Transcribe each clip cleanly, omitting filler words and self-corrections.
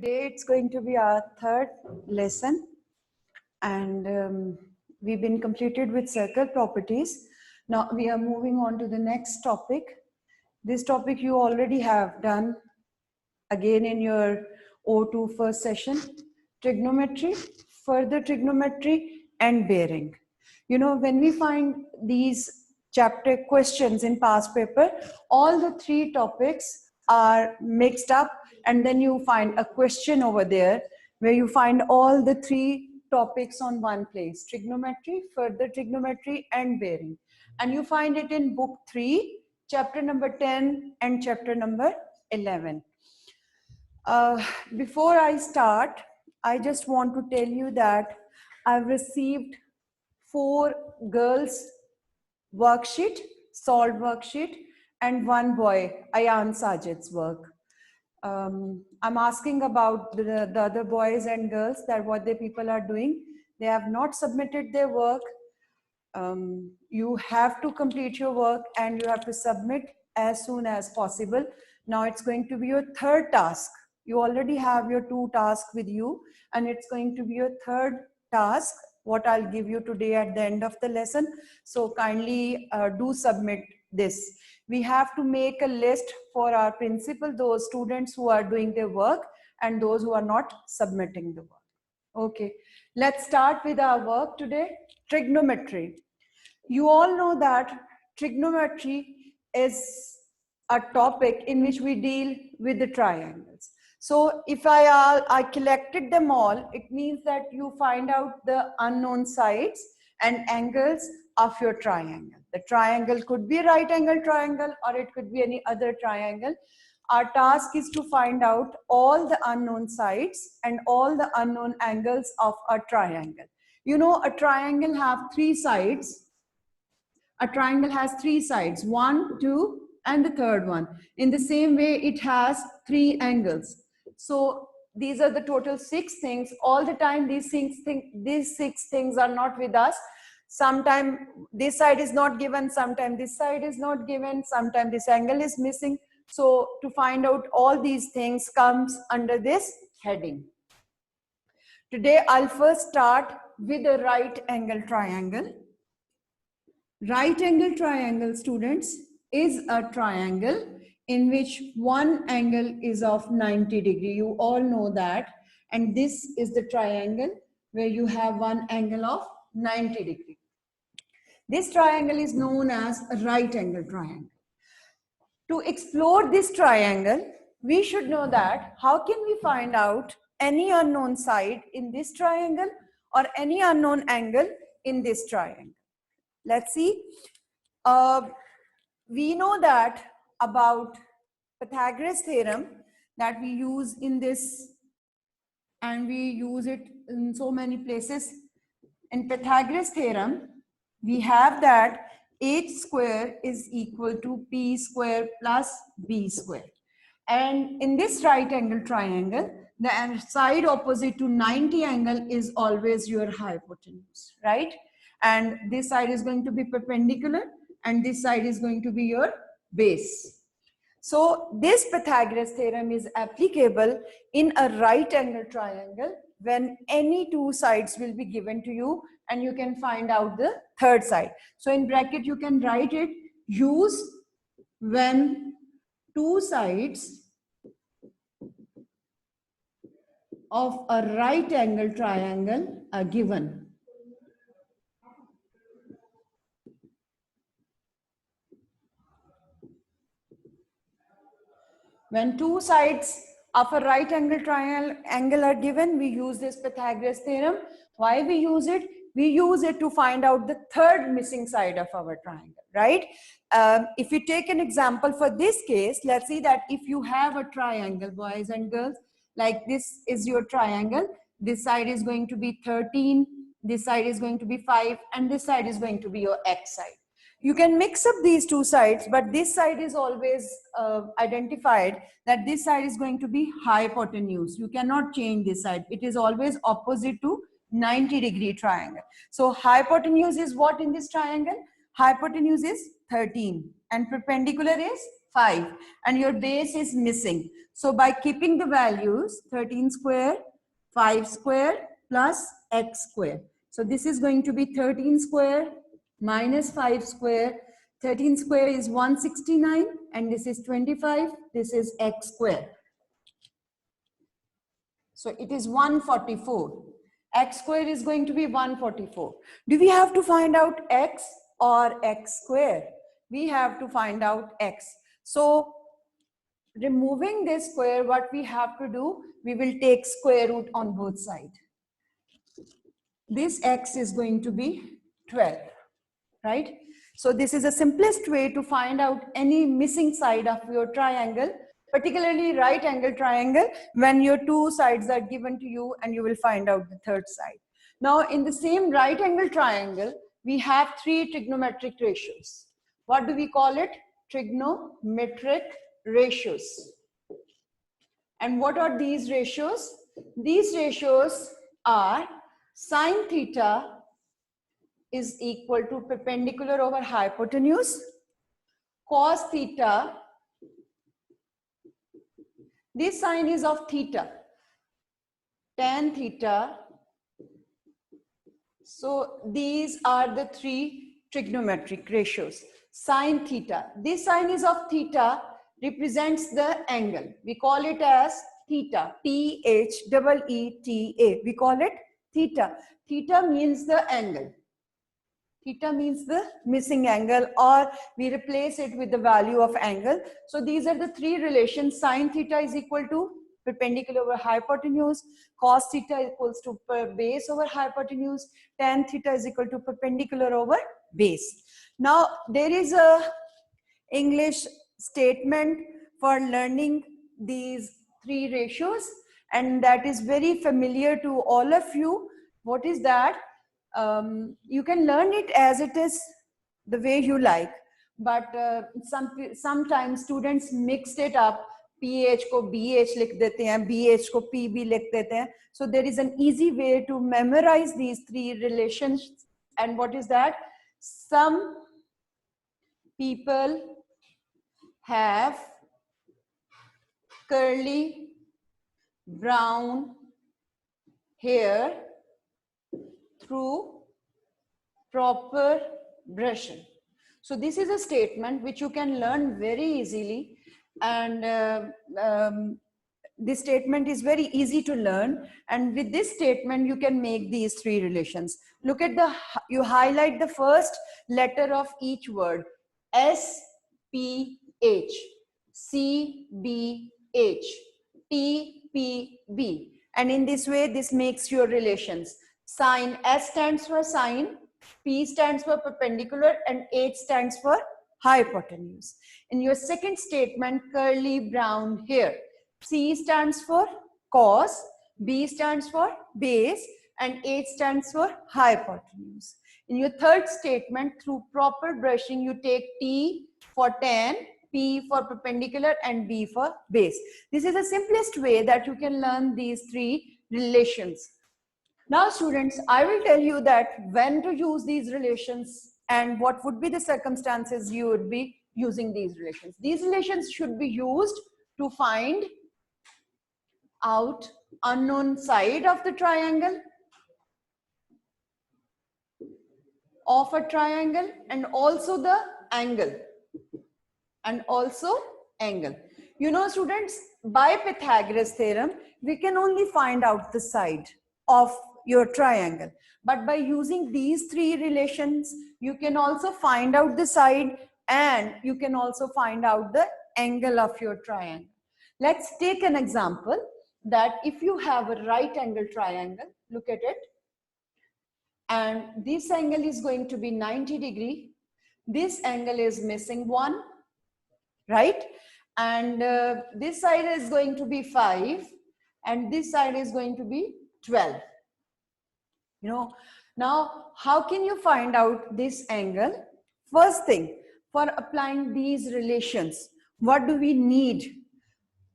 Today it's going to be our third lesson, and we've been completed with circle properties. Now we are moving on to the next topic. This topic you already have done again in your O2 first session, trigonometry, further trigonometry and bearing. You know, when we find these chapter questions in past paper, all the three topics are mixed up, and then you find a question over there where you find all the three topics on one place: trigonometry, further trigonometry and bearing. And you find it in book 3, chapter number 10 and chapter number 11. Before I start, I just want to tell you that I've received 4 girls worksheet, solved worksheet, and 1 boy, Ayan Sajid's work. I'm asking about the other boys and girls that what the people are doing. They have not submitted their work. You have to complete your work and you have to submit as soon as possible. Now it's going to be your third task. You already have your 2 tasks with you, and it's going to be your third task, what I'll give you today at the end of the lesson. So kindly do submit this. We have to make a list for our principal, those students who are doing their work and those who are not submitting the work. Okay, let's start with our work today. Trigonometry. You all know that trigonometry is a topic in which we deal with the triangles. So if I collected them all, it means that you find out the unknown sides and angles of your triangle. The triangle could be a right angle triangle or it could be any other triangle. Our task is to find out all the unknown sides and all the unknown angles of a triangle. You know, a triangle have 3 sides. A triangle has 3 sides, 1, 2, and the third one. In the same way, it has 3 angles. So these are the total 6 things. All the time, these 6 things are not with us. Sometimes this side is not given, sometimes this side is not given, sometimes this angle is missing. So to find out all these things comes under this heading. Today, I'll first start with a right angle triangle. Right angle triangle, students, is a triangle in which one angle is of 90 degree. You all know that. And this is the triangle where you have one angle of 90 degree. This triangle is known as a right angle triangle. To explore this triangle, we should know that how can we find out any unknown side in this triangle or any unknown angle in this triangle. Let's see. We know that about Pythagoras theorem that we use in this, and we use it in so many places. In Pythagoras theorem, we have that h square is equal to p square plus b square. And in this right angle triangle, the side opposite to 90 angle is always your hypotenuse, right? And this side is going to be perpendicular and this side is going to be your base. So this Pythagoras theorem is applicable in a right angle triangle when any 2 sides will be given to you and you can find out the third side. So in bracket you can write it, use when 2 sides of a right angle triangle are given. When 2 sides of a right angle triangle are given, we use this Pythagoras theorem. Why we use it? We use it to find out the third missing side of our triangle, right? If you take an example for this case, let's see that if you have a triangle, boys and girls, like this is your triangle, this side is going to be 13, this side is going to be 5, and this side is going to be your x side. You can mix up these 2 sides, but this side is always identified that this side is going to be hypotenuse. You cannot change this side. It is always opposite to 90 degree triangle. So hypotenuse is what in this triangle? Hypotenuse is 13 and perpendicular is 5, and your base is missing. So by keeping the values 13 square, 5 square plus x square. So this is going to be 13 square minus 5 square. 13 square is 169 and this is 25. This is x square. So it is 144. X square is going to be 144. Do we have to find out x or x square? We have to find out x. So removing this square, what we have to do, we will take square root on both sides. This x is going to be 12, right? So this is the simplest way to find out any missing side of your triangle, particularly right angle triangle, when your two sides are given to you and you will find out the third side. Now in the same right angle triangle, we have three trigonometric ratios. What do we call it? Trigonometric ratios. And what are these ratios? These ratios are sine theta is equal to perpendicular over hypotenuse, cos theta, this sign is of theta, tan theta. So these are the three trigonometric ratios. Sine theta, this sign is of theta, represents the angle. We call it as theta, T-H-E-E-T-A. We call it theta. Theta means the angle. Theta means the missing angle, or we replace it with the value of angle. So these are the three relations. Sine theta is equal to perpendicular over hypotenuse, cos theta equals to base over hypotenuse, tan theta is equal to perpendicular over base. Now there is a English statement for learning these three ratios, and that is very familiar to all of you. What is that? You can learn it as it is, the way you like, but sometimes students mixed it up. PH को BH लिख देते हैं, BH को PB लिख देते हैं. So there is an easy way to memorize these three relations. And what is that? Some people have curly brown hair through proper brushing. So this is a statement which you can learn very easily, and this statement is very easy to learn, and with this statement you can make these three relations. Look at you highlight the first letter of each word. S, P, H, C, B, H, T, P, B, and in this way this makes your relations. Sine, S stands for sine, P stands for perpendicular, and H stands for hypotenuse. In your second statement, curly brown hair, C stands for cos, B stands for base, and H stands for hypotenuse. In your third statement, through proper brushing, you take T for tan, P for perpendicular, and B for base. This is the simplest way that you can learn these three relations. Now students, I will tell you that when to use these relations and what would be the circumstances you would be using these relations. These relations should be used to find out unknown side of the triangle, of a triangle, and also the angle. You know students, by Pythagoras theorem, we can only find out the side of your triangle. But by using these three relations, you can also find out the side, and you can also find out the angle of your triangle. Let's take an example that if you have a right angle triangle, look at it, and this angle is going to be 90 degrees. This angle is missing 1, right? And this side is going to be 5, and this side is going to be 12. You know, now how can you find out this angle? First thing, for applying these relations, what do we need?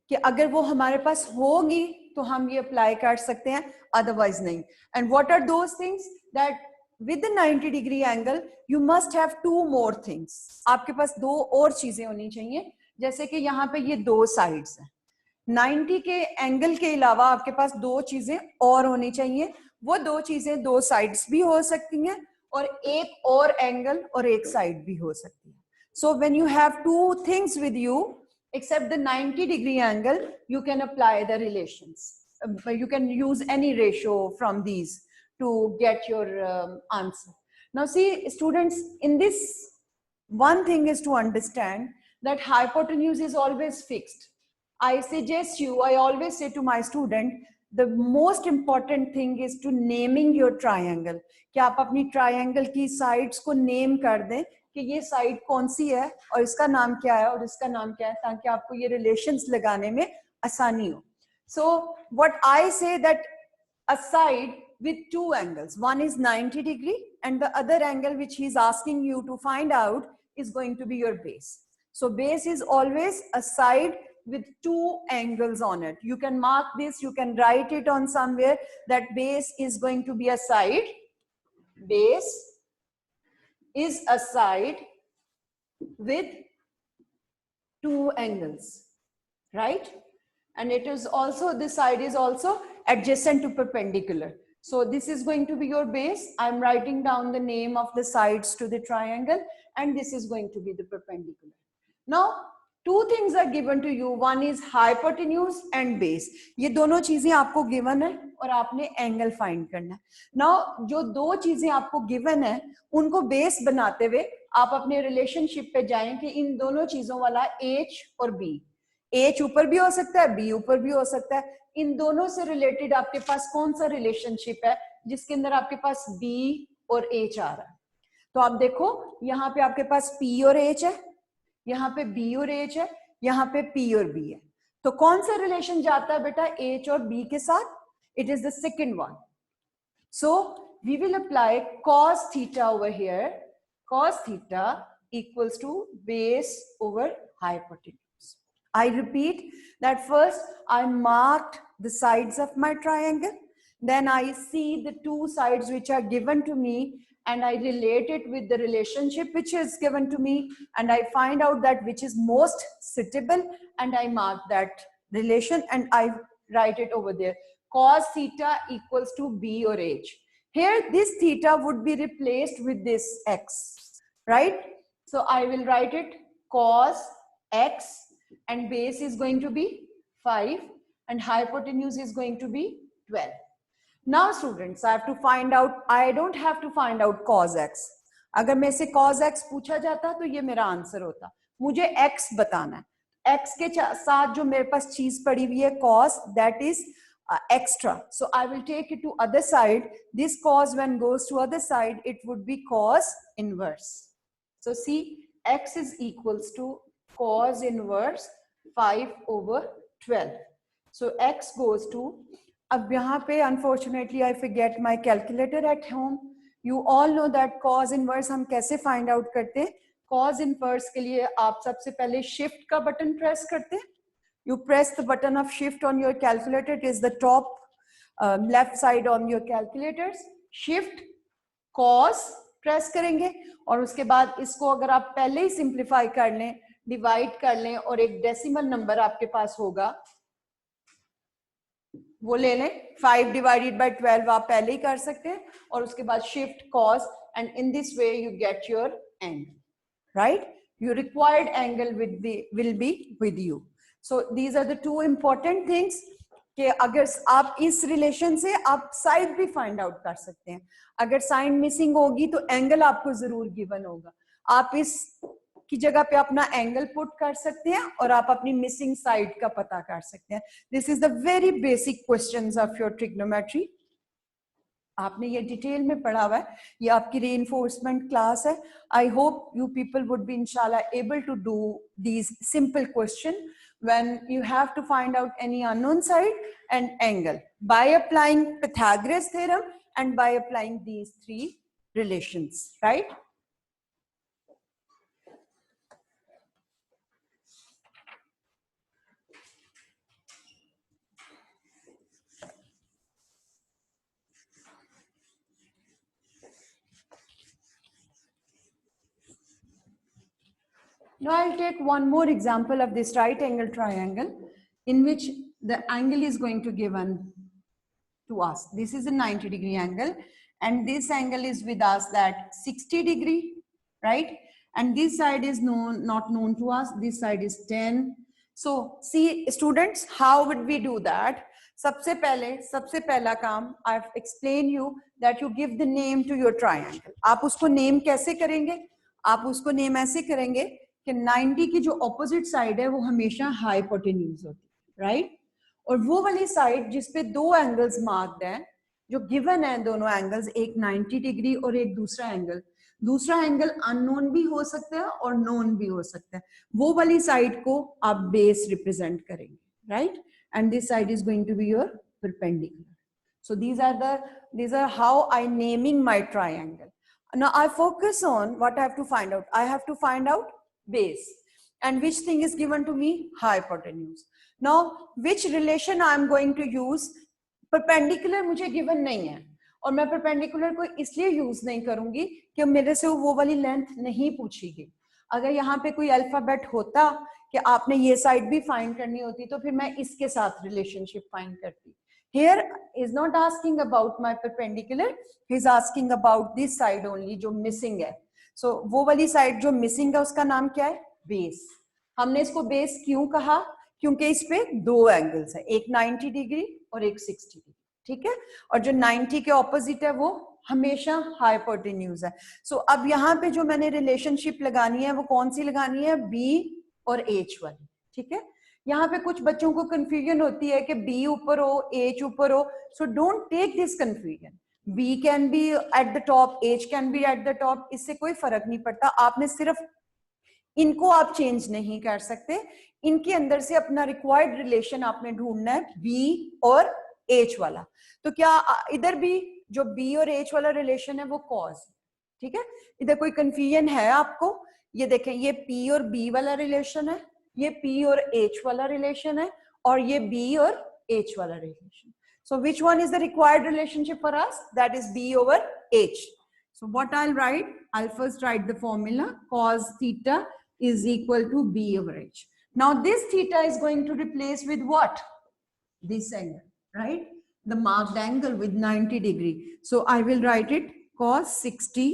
कि अगर वो हमारे पास होगी तो हम ये apply कर सकते हैं, otherwise नहीं. And what are those things? That with the 90 degree angle, you must have two more things. आपके पास दो और चीजें होनी चाहिए. जैसे कि यहाँ पे ये दो साइड्स हैं, 90 के एंगल के अलावा आपके पास दो चीजें और होनी चाहिए। वो दो चीजें दो साइड्स भी हो सकती हैं और एक और एंगल और एक साइड भी हो सकती है। So when you have two things with you except the 90-degree angle, you can apply the relations. You can use any ratio from these to get your answer. Now see students, in this one thing is to understand that hypotenuse is always fixed. I suggest you, I always say to my student, the most important thing is to naming your triangle. कि आप अपनी triangle की sides को name कर दें कि ये side कौन सी है और इसका नाम क्या है और इसका नाम क्या है, ताकि आपको ये रिलेशंस लगाने में आसानी हो. So what I say that a side with two angles, one is 90-degree and the other angle which he is asking you to find out is going to be your base. So base is always a side with two angles on it. You can mark this, you can write it on somewhere that base is going to be a side. Base is a side with two angles, right? And it is also, this side is also adjacent to perpendicular. So this is going to be your base. I'm writing down the name of the sides to the triangle, and this is going to be the perpendicular. Now, two things are given to you. One is hypotenuse and base. ये दोनों चीजें आपको given है और आपने angle find करना है. Now, जो दो चीजें आपको given है, उनको base बनाते हुए आप अपने relationship पे जाएं कि इन दोनों चीजों वाला H और B. H ऊपर भी हो सकता है, B ऊपर भी हो सकता है. इन दोनों से related आपके पास कौन सा relationship है जिसके अंदर आपके पास B और H आ रहा है. तो आप देखो यहाँ पे आपके पास P और H है, यहाँ पे B और H है, यहाँ पे P और B है. तो कौन सा रिलेशन जाता है बेटा H और B के साथ? It is the second one. So we will apply cos theta over here. Cos theta equals to base over hypotenuse. I repeat that first I marked the sides of my triangle. Then I see the two sides which are given to me and I relate it with the relationship which is given to me, and I find out that which is most suitable and I mark that relation and I write it over there. Cos theta equals to B or H. Here this theta would be replaced with this X, right? So I will write it cos X and base is going to be 5 and hypotenuse is going to be 12. Now students, I have to find out, I don't have to find out cos x. अगर मेरे से cos x पूछा जाता तो ये मेरा answer होता. मुझे x बताना है. x के साथ जो मेरे पास चीज पड़ी हुई है cos, that is extra. So I will take it to other side. This cos when goes to other side, it would be cos inverse. So see, x is equals to cos inverse 5 over 12. So x goes to, अब यहाँ पे unfortunately I forget my calculator at home. You all know that cos inverse हम कैसे find out करते हैं. Cos inverse के लिए आप सबसे पहले shift का बटन press करते हैं. You press the button of shift on your calculator. It is the top left side on your calculators. Shift cos press करेंगे और उसके बाद इसको अगर आप पहले ही simplify कर लें, divide कर लें और एक decimal number आपके पास होगा, वो ले लें. 5 divided by 12 आप पहले ही कर सकते हैं और उसके बाद shift cos and in this way you get your angle, right? Your required angle will be with you. So these are the two important things कि अगर आप इस रिलेशन से आप साइड भी फाइंड आउट कर सकते हैं. अगर साइन मिसिंग होगी तो एंगल आपको जरूर गिवन होगा. आप इस की जगह पे अपना एंगल पुट कर सकते हैं और आप अपनी मिसिंग साइड का पता कर सकते हैं. This is the very basic questions of your trigonometry. आपने ये डिटेल में पढ़ा हुआ है. ये आपकी रीइंफोर्समेंट क्लास है. I hope you people would be इंशाल्लाह able to do these simple question when you have to find out any unknown side and angle by applying Pythagoras theorem and by applying these three relations, right? Now I'll take one more example of this right angle triangle in which the angle is going to given to us. This is a 90-degree angle and this angle is with us that 60-degree, right? And this side is not known to us. This side is 10. So see students, how would we do that? सबसे पहला काम, I've explained you that you give the name to your triangle. आप उसको name कैसे करेंगे? आप उसको name ऐसे करेंगे कि 90 की जो opposite side है वो हमेशा hypotenuse होती है, right? और वो वाली साइड जिसपे दो एंगल्स मार्क्ड हैं, जो गिवन है दोनों एंगल्स, एक 90 डिग्री और एक दूसरा एंगल अननोन भी हो सकता है और नोन भी हो सकता है, वो वाली साइड को आप बेस रिप्रेजेंट करेंगे, right? And this side is going to be your perpendicular. So these are how I naming my triangle. Now I focus on what I have to find out. I have to find out base, and which thing is given to me? Hypotenuse. Now which relation I am going to use? Perpendicular मुझे given नहीं है और मैं perpendicular को इसलिए use नहीं करूंगी कि मेरे से वो वाली लेंथ नहीं पूछी गई. अगर यहाँ पे कोई अल्फाबेट होता कि आपने ये साइड भी फाइंड करनी होती तो फिर मैं इसके साथ रिलेशनशिप फाइंड करती. Here is not asking about my perpendicular, he is asking about this side only जो missing है. So वो वाली साइड जो missing है उसका नाम क्या है? बेस. हमने इसको बेस क्यों कहा? क्योंकि इस पे दो एंगल्स है, एक 90 डिग्री और एक 60 डिग्री, ठीक है? और जो 90 के ऑपोजिट है वो हमेशा हाइपोटेन्यूज है. सो अब यहाँ पे जो मैंने रिलेशनशिप लगानी है वो कौन सी लगानी है? बी और एच वाली, ठीक है? यहाँ पे कुछ बच्चों को कंफ्यूजन होती है कि बी ऊपर हो, एच ऊपर हो. So don't take this confusion. B can be at the top, H can be at the top, इससे कोई फर्क नहीं पड़ता. आपने सिर्फ इनको आप चेंज नहीं कर सकते, इनके अंदर से अपना रिक्वायर्ड रिलेशन आपने ढूंढना है, बी और एच वाला. तो क्या इधर भी जो बी और एच वाला रिलेशन है वो कॉज, ठीक है? इधर कोई कंफ्यूजन है आपको? ये देखें, ये पी और बी वाला रिलेशन है, ये पी और एच वाला रिलेशन है, और ये बी और एच वाला relation. So which one is the required relationship for us? That is B over H. So what I'll write? I'll first write the formula. Cos theta is equal to B over H. Now this theta is going to replace with what? This angle, right? The marked angle with 90 degree. So I will write it cos 60.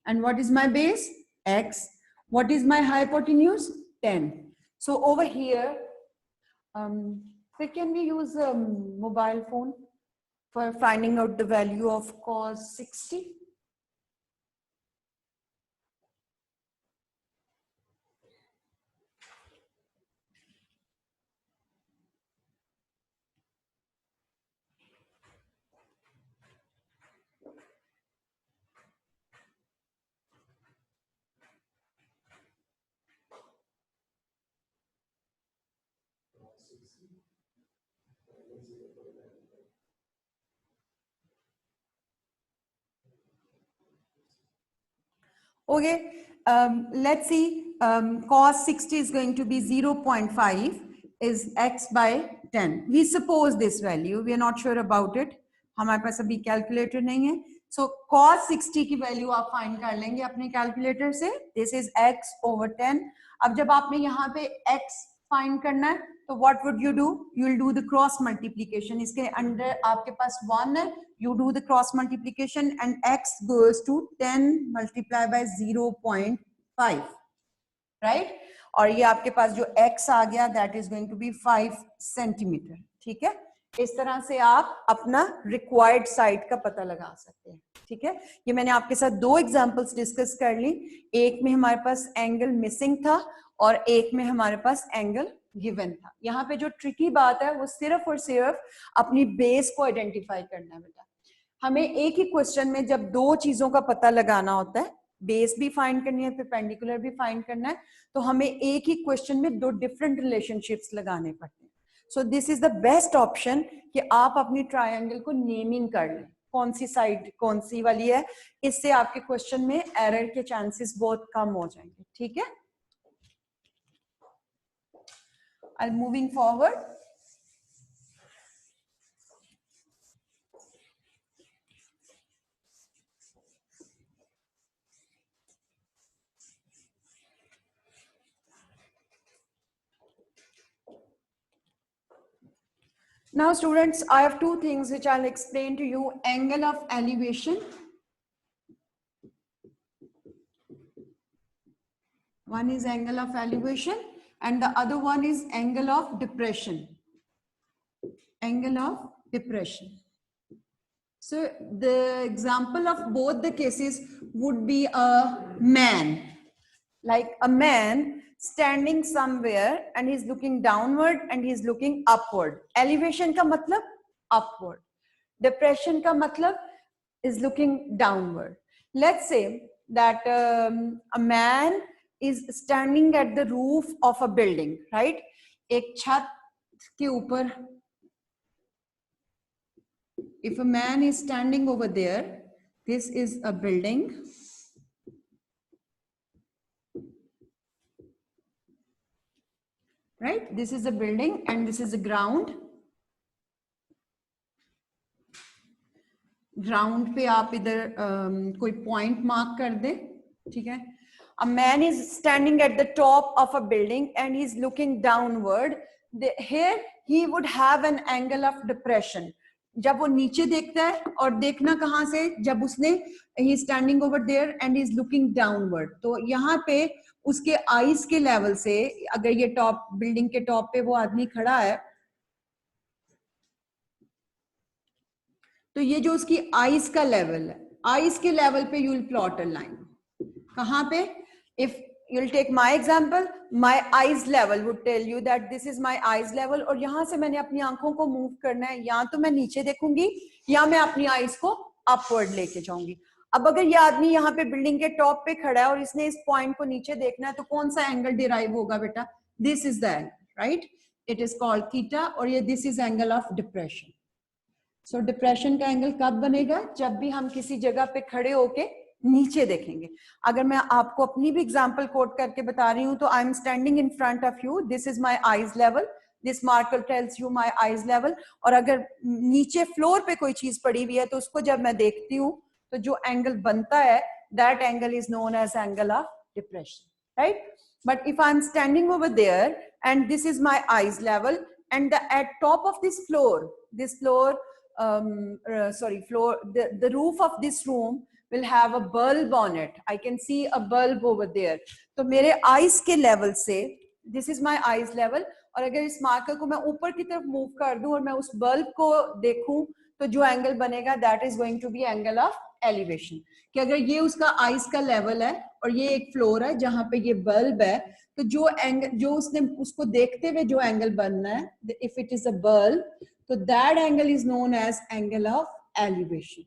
And what is my base? X. What is my hypotenuse? 10. So over here, can we use a mobile phone for finding out the value of cos 60? Okay, let's see. Cos 60 is going to be 0.5 is x by 10. We suppose this value. We are not sure about it. हमारे पास अभी calculator नहीं है. So cos 60 की value आप find कर लेंगे अपने calculator से. This is x over 10. अब जब आपने यहाँ पे x फाइंड करना है तो what would you do? You will do the cross multiplication. इसके अंदर आपके पास 1 है. You do the cross multiplication and x goes to 10 multiplied by 0.5, right? और ये आपके पास जो x आ गया that is going to be 5 centimetre, ठीक है? इस तरह से आप अपना रिक्वायर्ड साइड का पता लगा सकते हैं, ठीक है? ये मैंने आपके साथ दो एग्जांपल्स डिस्कस कर ली. एक में हमारे पास एंगल मिसिंग था और एक में हमारे पास एंगल गिवन था. यहाँ पे जो ट्रिकी बात है वो सिर्फ और सिर्फ अपनी बेस को आइडेंटिफाई करना है बेटा. हमें एक ही क्वेश्चन में जब दो चीजों का पता लगाना होता है, बेस भी फाइंड करनी है, परपेंडिकुलर भी फाइंड करना है, तो हमें एक ही क्वेश्चन में दो डिफरेंट रिलेशनशिप्स लगाने पड़ते हैं. So this is the best option कि आप अपनी ट्रायंगल को नेमिंग कर लें, कौन सी साइड कौन सी वाली है. इससे आपके क्वेश्चन में एरर के चांसेस बहुत कम हो जाएंगे, ठीक है? आई moving forward. Now students, I have two things which I'll explain to you. Angle of elevation. One is angle of elevation and the other one is angle of depression. Angle of depression. So the example of both the cases would be a man. Like a man standing somewhere and he's looking downward and he's looking upward. Elevation ka matlab upward. Depression ka matlab is looking downward. Let's say that a man is standing at the roof of a building, right? एक छत के ऊपर. If a man is standing over there, this is a building. Right? This is a building and this is a ground. Ground पे आप इधर कोई point mark कर दे, ठीक है? A man is standing at the top of a building and he's looking downward. Here he would have an angle of depression. जब वो नीचे देखता है और देखना कहाँ से, जब उसने he is standing over there and he is looking downward. तो यहाँ पे उसके आईज के लेवल से, अगर ये टॉप बिल्डिंग के टॉप पे वो आदमी खड़ा है, तो ये जो उसकी आईज का लेवल है, आईज के लेवल पे you will plot a line. कहाँ पे? If you will take my example, my eyes level would tell you that this is my eyes level, और यहां से मैंने अपनी आंखों को मूव करना है, या तो मैं नीचे देखूंगी या मैं अपनी आईज को अपवर्ड लेके जाऊंगी. अब अगर ये आदमी यहाँ पे बिल्डिंग के टॉप पे खड़ा है और इसने इस पॉइंट को नीचे देखना है, तो कौन सा एंगल डिराइव होगा बेटा? This is the angle, right? It is called theta, और ये this is angle of depression. So depression का एंगल कब बनेगा? जब भी हम किसी जगह पे खड़े होके नीचे देखेंगे. अगर मैं आपको अपनी भी एग्जांपल कोट करके बता रही हूँ, तो आई am standing in front of you, this is my eyes level, this marker tells you my eyes level. और अगर नीचे फ्लोर पे कोई चीज पड़ी हुई है, तो उसको जब मैं देखती हूँ, तो जो एंगल बनता है, that angle is known as angle of depression, right? But if I am standing over there and this is my eyes level, and at top of this floor, the roof of this room will have a bulb on it. I can see a bulb over there. तो मेरे eyes के level से, this is my eyes level, और अगर इस marker को मैं ऊपर की तरफ मूव कर दूं और मैं उस बल्ब को देखूं, तो जो एंगल बनेगा that is going to be angle of elevation. कि अगर ये उसका आइज का लेवल है और ये एक फ्लोर है जहां पे ये बल्ब है, तो जो एंगल, जो उसने उसको देखते हुए जो एंगल बनना है, if it is a bulb, तो that angle is known as angle of elevation.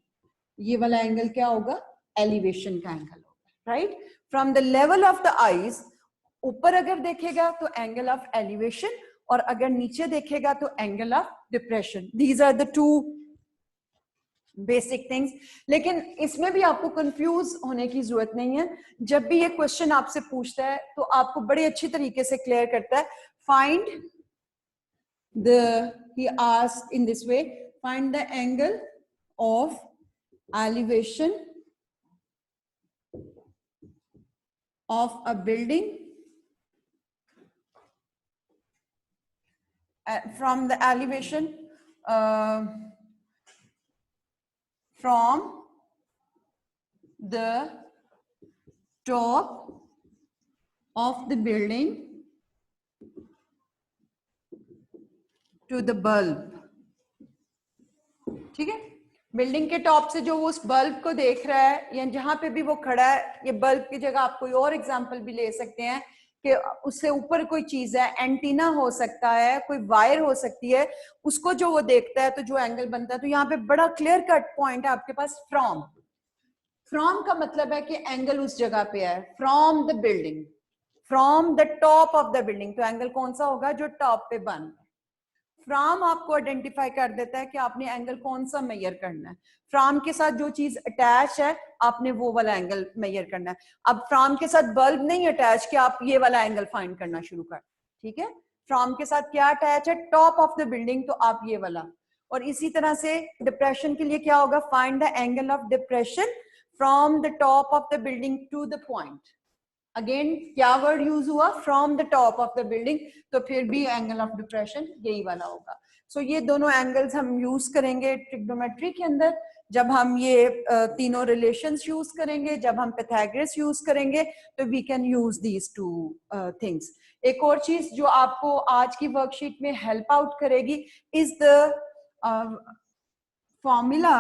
ये वाला एंगल क्या होगा? एलिवेशन का एंगल होगा, right? From the level of the eyes, ऊपर अगर देखेगा तो एंगल ऑफ एलिवेशन, और अगर नीचे देखेगा तो angle of depression. These are the two basic things. लेकिन इसमें भी आपको कंफ्यूज होने की जरूरत नहीं है. जब भी ये क्वेश्चन आपसे पूछता है, तो आपको बड़े अच्छी तरीके से क्लियर करता है. Find the, he asked in this way, find the angle of elevation of a building from the elevation from the top of the building to the bulb. ठीक है? बिल्डिंग के टॉप से जो वो उस बल्ब को देख रहा है, या जहां पे भी वो खड़ा है, ये बल्ब की जगह आप कोई और एग्जांपल भी ले सकते हैं कि उससे ऊपर कोई चीज है, एंटीना हो सकता है, कोई वायर हो सकती है, उसको जो वो देखता है तो जो एंगल बनता है. तो यहाँ पे बड़ा क्लियर कट पॉइंट है आपके पास. फ्रॉम, फ्रॉम का मतलब है कि एंगल उस जगह पे है. From the building, from the top of the building, तो एंगल कौन सा होगा? जो टॉप पे बन रहा है. फ्रॉम आपको आइडेंटिफाई कर देता है कि आपने एंगल कौन सा मेजर करना है. फ्रॉम के साथ जो चीज अटैच है, आपने वो वाला एंगल मेजर करना है. अब फ्रॉम के साथ बल्ब नहीं अटैच कि आप ये वाला एंगल फाइंड करना शुरू कर. ठीक है? फ्रॉम के साथ क्या अटैच है? टॉप ऑफ द बिल्डिंग, तो आप ये वाला. और इसी तरह से डिप्रेशन के लिए क्या होगा? Find the angle of depression from the top of the building to the point. Again क्या वर्ड यूज हुआ? From the top of the building, तो फिर भी एंगल ऑफ डिप्रेशन यही वाला होगा. सो ये दोनों एंगल्स हम यूज करेंगे ट्रिग्नोमेट्री के अंदर, जब हम ये तीनों रिलेशंस यूज करेंगे, जब हम पाइथागोरस यूज करेंगे, तो we can use these two things. एक और चीज जो आपको आज की वर्कशीट में हेल्प आउट करेगी is the formula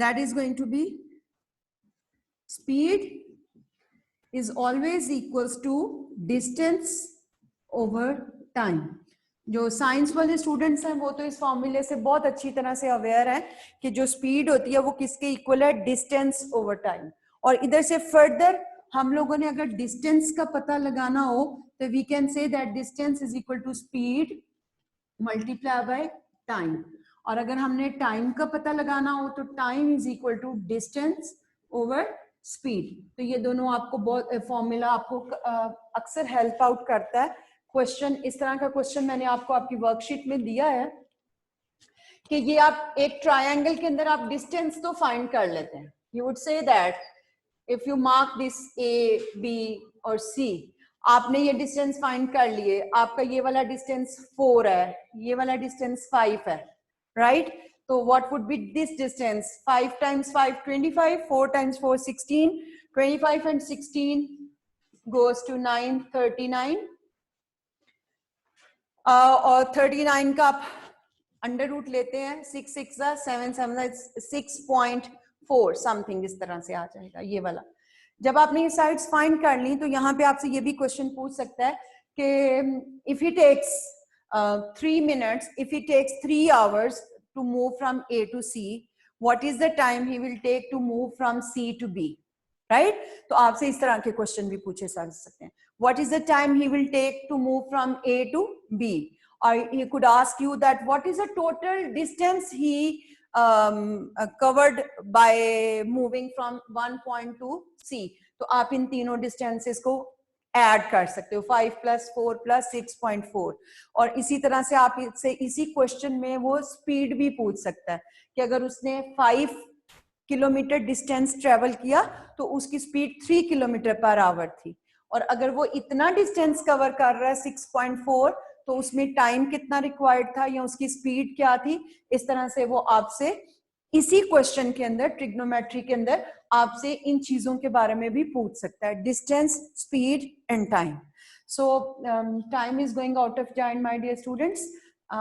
that is going to be speed is always equals to distance over time। जो साइंस वाले स्टूडेंट्स हैं वो तो इस फॉर्मूले से बहुत अच्छी तरह से अवेयर हैं कि जो स्पीड होती है वो किसके इक्वल है, डिस्टेंस ओवर टाइम। और इधर से फर्दर हम लोगों ने अगर डिस्टेंस का पता लगाना हो तो we can say that distance is equal to speed multiply by time. और अगर हमने टाइम का पता लगाना हो तो time is equal to distance over speed. तो ये दोनों आपको बहुत फॉर्मूला आपको अक्सर हेल्प आउट करता है। क्वेश्चन इस तरह का क्वेश्चन मैंने आपको आपकी वर्कशीट में दिया है कि ये आप एक ट्रायंगल के अंदर आप डिस्टेंस तो फाइंड कर लेते हैं। You would say that if you mark this A B और सी, आपने ये डिस्टेंस फाइंड कर लिए, आपका ये वाला डिस्टेंस 4 है, ये वाला डिस्टेंस 5 है, राइट? तो what would be this distance? 5 times 5 25, 4 times 4 16, 25 and 16 goes to 9, 39 और 39 का आप अंडर रूट लेते हैं, 6 6 7 7 6.4 समथिंग इस तरह से आ जाएगा ये वाला। जब आपने ये साइड्स फाइंड कर ली तो यहाँ पे आपसे ये भी क्वेश्चन पूछ सकता है कि if he takes 3 minutes, if he takes 3 hours to move from A to C, what is the time he will take to move from C to B, right? तो आपसे इस तरह के क्वेश्चन भी पूछे जा सकते हैं। What is the time he will take to move from A to B? Or he could ask you that what is the total distance he covered by moving from one point to C? तो आप इन तीनों distances को add कर सकते हो, 5 + 4 + 6.4। और इसी तरह से आप इससे इसी क्वेश्चन में वो स्पीड भी पूछ सकता है कि अगर उसने 5 किलोमीटर डिस्टेंस ट्रेवल किया तो उसकी स्पीड 3 km/h थी, और अगर वो इतना डिस्टेंस कवर कर रहा है 6.4 तो उसमें टाइम कितना रिक्वायर्ड था या उसकी स्पीड क्या थी। इस तरह से वो आपसे इसी क्वेश्चन के अंदर ट्रिग्नोमेट्री के अंदर आपसे इन चीजों के बारे में भी पूछ सकता है, distance, speed and time. So time is going out of time my dear students.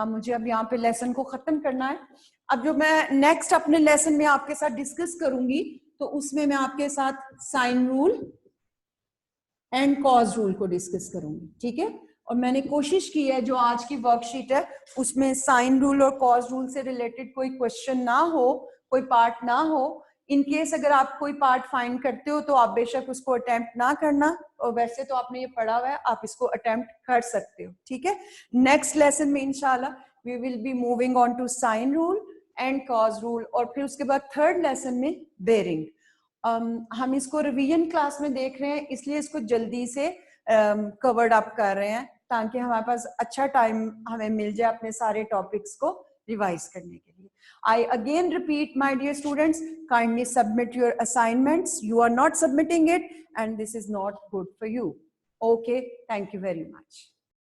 मुझे अब यहाँ पे लेसन को खत्म करना है। अब जो मैं नेक्स्ट अपने लेसन में आपके साथ डिस्कस करूंगी तो उसमें मैं आपके साथ sine rule and cos rule को डिस्कस करूंगी, ठीक है? और मैंने कोशिश की है जो आज की वर्कशीट है उसमें साइन रूल और कॉज रूल से रिलेटेड कोई क्वेश्चन ना हो, कोई पार्ट ना हो। इन केस अगर आप कोई पार्ट फाइंड करते हो तो आप बेशक उसको अटेम्प्ट ना करना, और वैसे तो आपने ये पढ़ा हुआ है, आप इसको अटेम्प्ट कर सकते हो, ठीक है? नेक्स्ट लेसन में इंशाल्लाह we will be moving on to sine rule and cos rule, और फिर उसके बाद थर्ड लेसन में बेरिंग। हम इसको रिवीजन क्लास में देख रहे हैं, इसलिए इसको जल्दी से कवर्ड अप कर रहे हैं ताकि हमारे पास अच्छा टाइम हमें मिल जाए अपने सारे टॉपिक्स को रिवाइज करने के लिए। I again repeat, my dear students, kindly submit your assignments. You are not submitting it and this is not good for you. Okay, thank you very much.